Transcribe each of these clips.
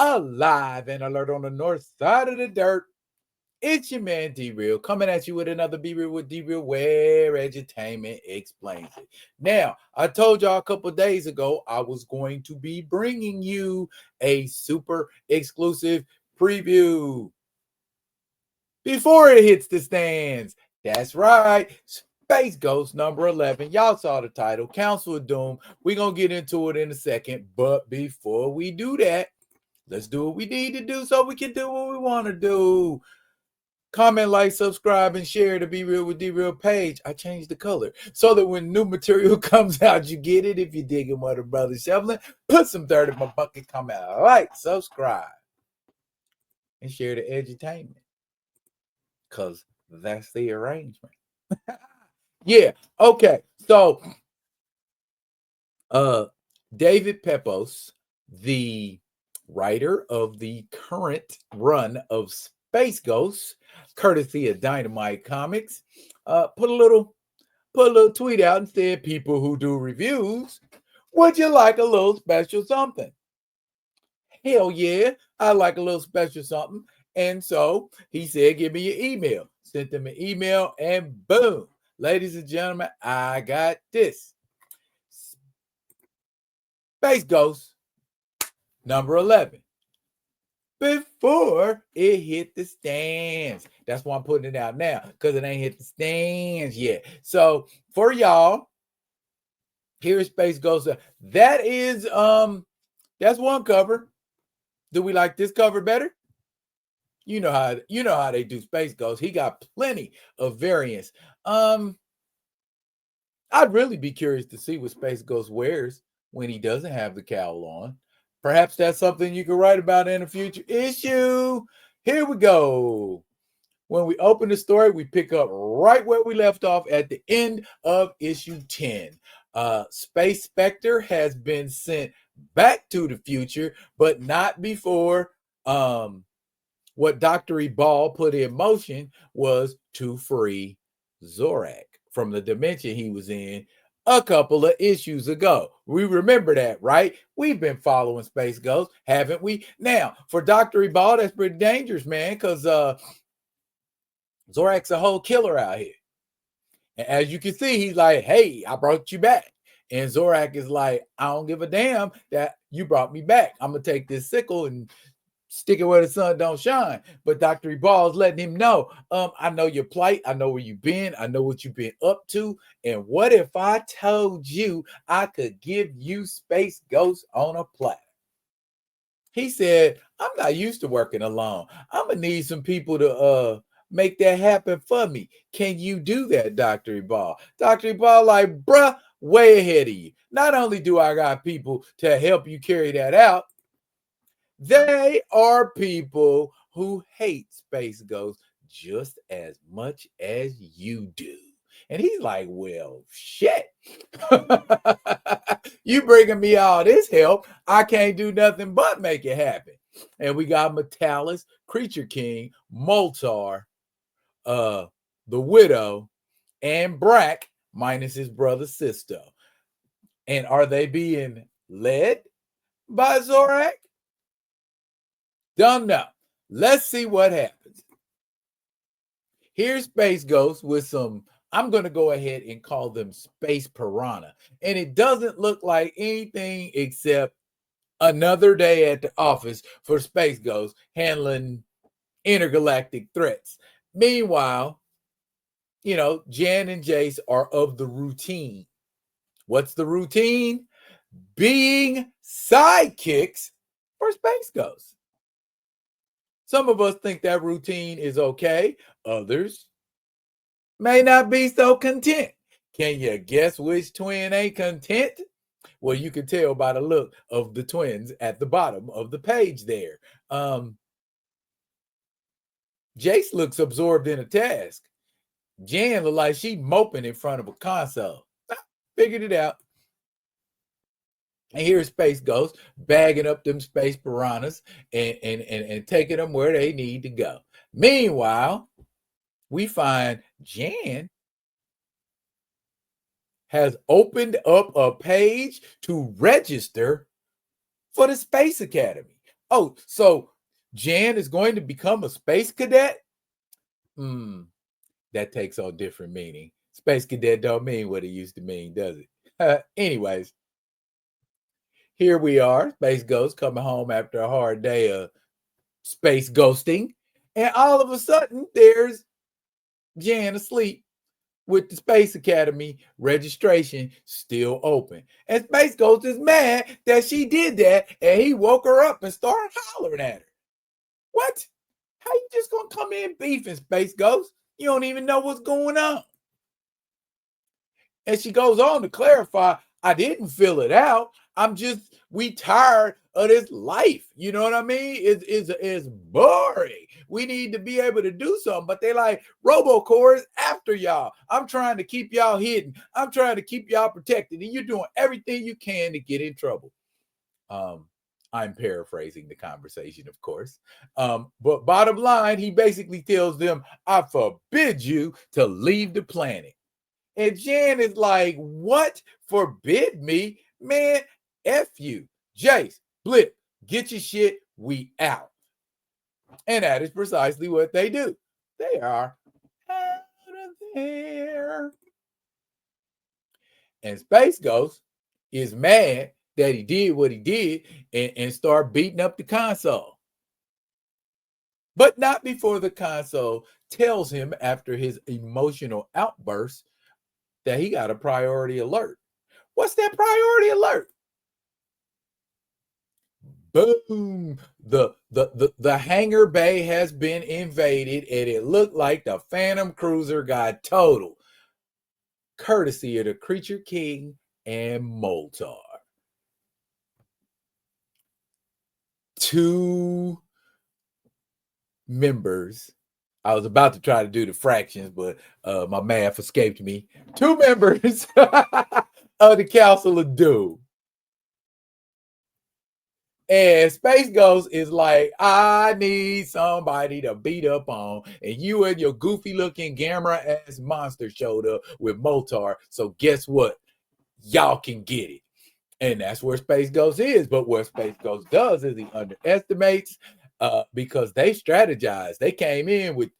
alive and alert on the north side of the dirt. It's your man D-Real coming at you with another Be Real with D-Real where edutainment explains it. Now, I told y'all a couple days ago I was going to be bringing you a super exclusive preview before it hits the stands. That's right. Space Ghost number 11. Y'all saw the title, Council of Doom. We're going to get into it in a second. But before we do that, let's do what we need to do so we can do what we want to do. Comment, like, subscribe, and share the Be Real with D-Real page. I changed the color so that when new material comes out, you get it. If you're digging what a brother shoveling, put some dirt in my bucket. Comment, like, subscribe, and share the edutainment. Because that's the arrangement. Yeah, okay. So, David Pepose, the writer of the current run of Space Ghost, courtesy of Dynamite Comics, put a little tweet out and said, people who do reviews, would you like a little special something? Hell yeah, I like a little special something. And so he said, give me your email. Sent them an email, and boom, ladies and gentlemen, I got this. Space Ghost number 11. Before it hit the stands. That's why I'm putting it out now, because it ain't hit the stands yet. So for y'all, here's Space Ghost. That is that's one cover. Do we like this cover better? You know how they do Space Ghost. He got plenty of variants. I'd really be curious to see what Space Ghost wears when he doesn't have the cowl on. Perhaps that's something you can write about in a future issue. Here we go. When we open the story, we pick up right where we left off at the end of issue 10. Space Spectre has been sent back to the future, but not before what Dr. Ebal put in motion was to free ZORAK from the dimension he was in a couple of issues ago. We remember that, right? We've been following Space Ghost, haven't we? Now, for Dr. Ebal, that's pretty dangerous, man, because ZORAK's a whole killer out here. And as you can see, he's like, hey, I brought you back. And ZORAK is like, I don't give a damn that you brought me back. I'm going to take this sickle and stick it where the sun don't shine. But Dr. Ebal's letting him know, I know your plight. I know where you've been. I know what you've been up to. And what if I told you I could give you Space Ghost on a platter? He said, I'm not used to working alone. I'm going to need some people to make that happen for me. Can you do that, Dr. Ebal? Dr. Ebal like, bruh, way ahead of you. Not only do I got people to help you carry that out, they are people who hate Space Ghost just as much as you do. And he's like, well, shit. You bringing me all this help, I can't do nothing but make it happen. And we got Metallus, Creature King, Moltar, the Widow, and Brak, minus his brother Sisto. And are they being led by ZORAK? Don't know. Let's see what happens. Here's Space Ghost with some, I'm going to go ahead and call them Space Piranha. And it doesn't look like anything except another day at the office for Space Ghost handling intergalactic threats. Meanwhile, Jan and Jace are of the routine. What's the routine? Being sidekicks for Space Ghost. Some of us think that routine is okay. Others may not be so content. Can you guess which twin ain't content? Well, you can tell by the look of the twins at the bottom of the page there. Jace looks absorbed in a task. Jan looks like she moping in front of a console. Figured it out. And here's Space Ghost bagging up them space piranhas and taking them where they need to go. Meanwhile, we find Jan has opened up a page to register for the Space Academy. Oh, so Jan is going to become a space cadet? That takes on different meaning. Space cadet don't mean what it used to mean, does it? Anyways, here we are. Space Ghost coming home after a hard day of space ghosting. And all of a sudden, there's Jan asleep with the Space Academy registration still open. And Space Ghost is mad that she did that, and he woke her up and started hollering at her. What? How you just gonna come in beefing, Space Ghost? You don't even know what's going on. And she goes on to clarify, I didn't fill it out. We tired of this life. You know what I mean? It's boring. We need to be able to do something. But they like, RoboCore is after y'all. I'm trying to keep y'all hidden. I'm trying to keep y'all protected. And you're doing everything you can to get in trouble. I'm paraphrasing the conversation, of course. But bottom line, he basically tells them, I forbid you to leave the planet. And Jan is like, what? Forbid me? Man, F you. Jace, Blip, get your shit. We out. And that is precisely what they do. They are out of there. And Space Ghost is mad that he did what he did and start beating up the console. But not before the console tells him after his emotional outburst that he got a priority alert. What's that priority alert? Boom. The hangar bay has been invaded, and it looked like the Phantom Cruiser got totaled. Courtesy of the Creature King and Moltar. 2 members. I was about to try to do the fractions, but my math escaped me. 2 members of the Council of Doom. And Space Ghost is like, I need somebody to beat up on. And you and your goofy looking Gamera ass monster showed up with Moltar. So guess what? Y'all can get it. And that's where Space Ghost is. But what Space Ghost does is he underestimates because they strategized. They came in with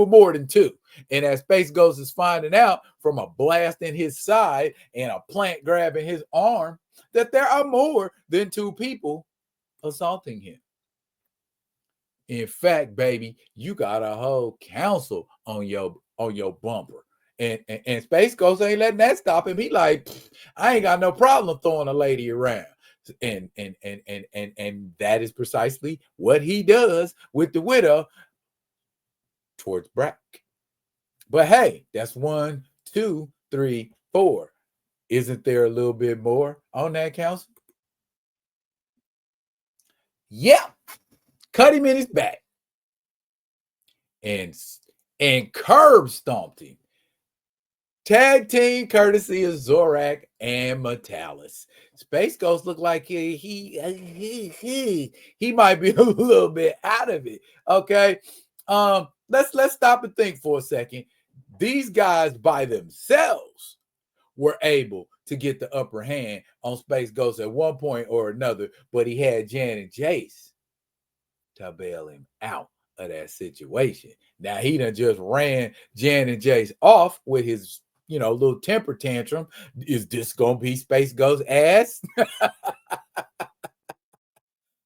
more than 2. And as Space Ghost is finding out from a blast in his side and a plant grabbing his arm, that there are more than 2 people assaulting him. In fact, baby, you got a whole council on your bumper. And Space Ghost ain't letting that stop him. He like, I ain't got no problem throwing a lady around. And that is precisely what he does with the Widow towards Brak. But hey, that's 1, 2, 3, 4. Isn't there a little bit more on that council? Yep. Cut him in his back. And curb stomped him. Tag team courtesy of ZORAK and Metallus. Space Ghost looked like he might be a little bit out of it. Okay. Let's stop and think for a second. These guys by themselves were able to get the upper hand on Space Ghost at one point or another, but he had Jan and Jace to bail him out of that situation. Now he done just ran Jan and Jace off with his, little temper tantrum. Is this gonna be Space Ghost ass?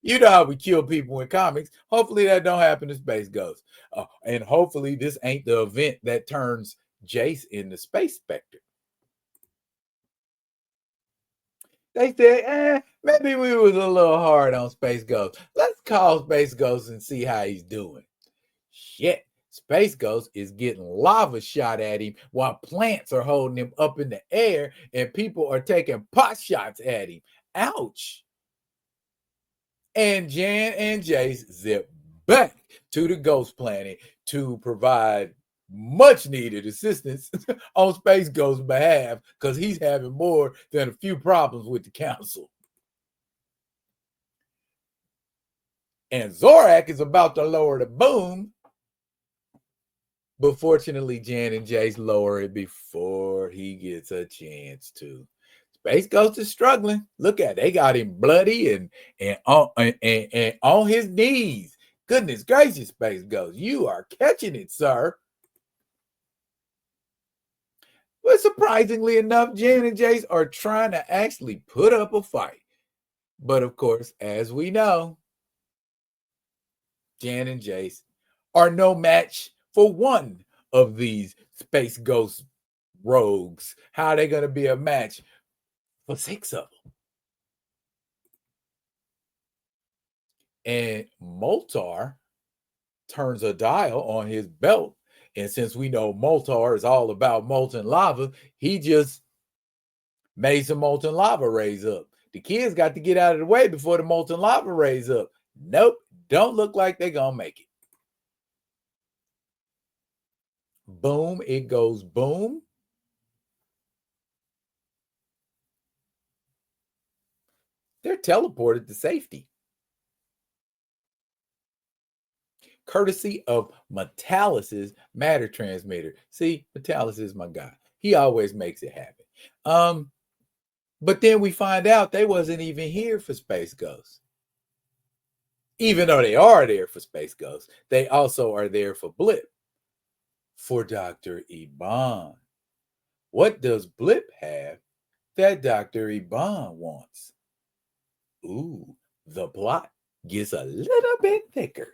You know how we kill people in comics. Hopefully that don't happen to Space Ghost. And hopefully this ain't the event that turns Jace into Space Spectre. They said, maybe we was a little hard on Space Ghost. Let's call Space Ghost and see how he's doing. Shit, Space Ghost is getting lava shot at him while plants are holding him up in the air and people are taking pot shots at him. Ouch. And Jan and Jace zip back to the Ghost Planet to provide much needed assistance on Space Ghost's behalf because he's having more than a few problems with the council. And ZORAK is about to lower the boom, but fortunately Jan and Jace lower it before he gets a chance to. Space Ghost is struggling. Look at it. They got him bloody and on his knees. Goodness gracious, Space Ghost. You are catching it, sir. But surprisingly enough, Jen and Jace are trying to actually put up a fight. But of course, as we know, Jan and Jace are no match for one of these Space Ghost rogues. How are they going to be a match for 6 of them? And Moltar turns a dial on his belt. And since we know Moltar is all about molten lava, he just made some molten lava raise up. The kids got to get out of the way before the molten lava raise up. Nope, don't look like they're going to make it. Boom, it goes boom. They're teleported to safety. Courtesy of Metallus's matter transmitter. See, Metallus is my guy. He always makes it happen. But then we find out they wasn't even here for Space Ghost. Even though they are there for Space Ghost, they also are there for Blip. For Dr. Iban. What does Blip have that Dr. Iban wants? Ooh, the plot gets a little bit thicker.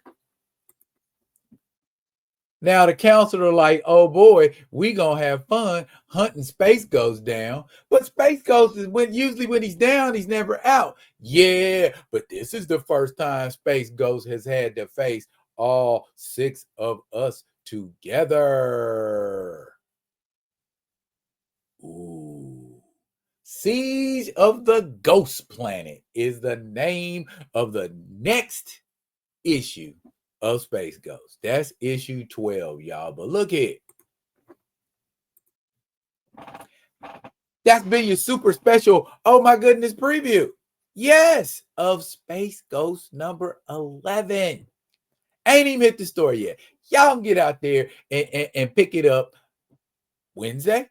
Now the counselor like, oh boy, we gonna have fun hunting Space Ghost down. But Space Ghost is usually when he's down, he's never out. Yeah, but this is the first time Space Ghost has had to face all 6 of us together. Ooh. Siege of the Ghost Planet is the name of the next issue of Space Ghost. That's issue 12, y'all. But look here. That's been your super special, oh my goodness, preview. Yes, of Space Ghost number 11. Ain't even hit the store yet. Y'all can get out there and pick it up Wednesday.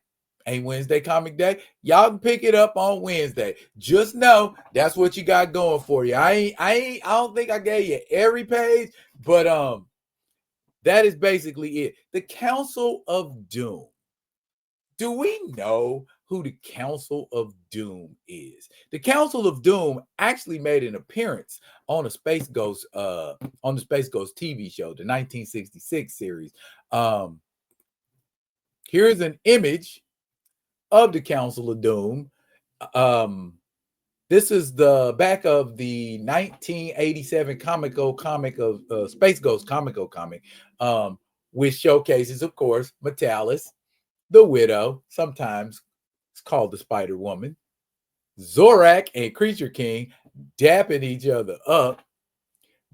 Ain't Wednesday comic day. Y'all can pick it up on Wednesday. Just know that's what you got going for you. I don't think I gave you every page, but that is basically it. The Council of Doom. Do we know who the Council of Doom is? The Council of Doom actually made an appearance on the Space Ghost TV show, the 1966 series. Here's an image of the Council of Doom. This is the back of the 1987 comic of Space Ghost comic, which showcases, of course, Metallus, the Widow, sometimes it's called the Spider Woman, Zorak and Creature King dapping each other up,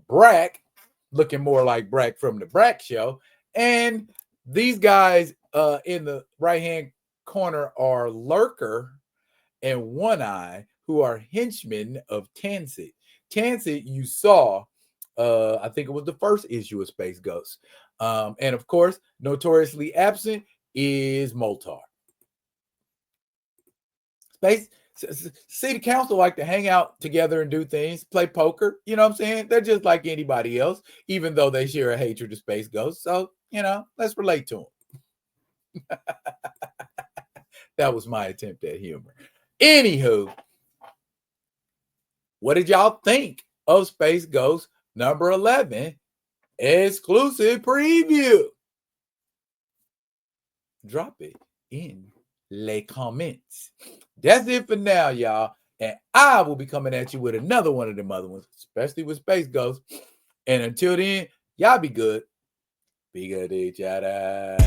Brak, looking more like Brak from the Brak show, and these guys in the right-hand corner are Lurker and One Eye, who are henchmen of Tansit. Tansit, you saw, I think it was the first issue of Space Ghost. And of course, notoriously absent is Moltar. See, the council like to hang out together and do things, play poker. You know what I'm saying? They're just like anybody else, even though they share a hatred to Space Ghost. So, let's relate to them. That was my attempt at humor. Anywho, what did y'all think of Space Ghost number 11 exclusive preview? Drop it in les comments. That's it for now, y'all. And I will be coming at you with another one of them other ones, especially with Space Ghost. And until then, y'all be good. Be good to each other.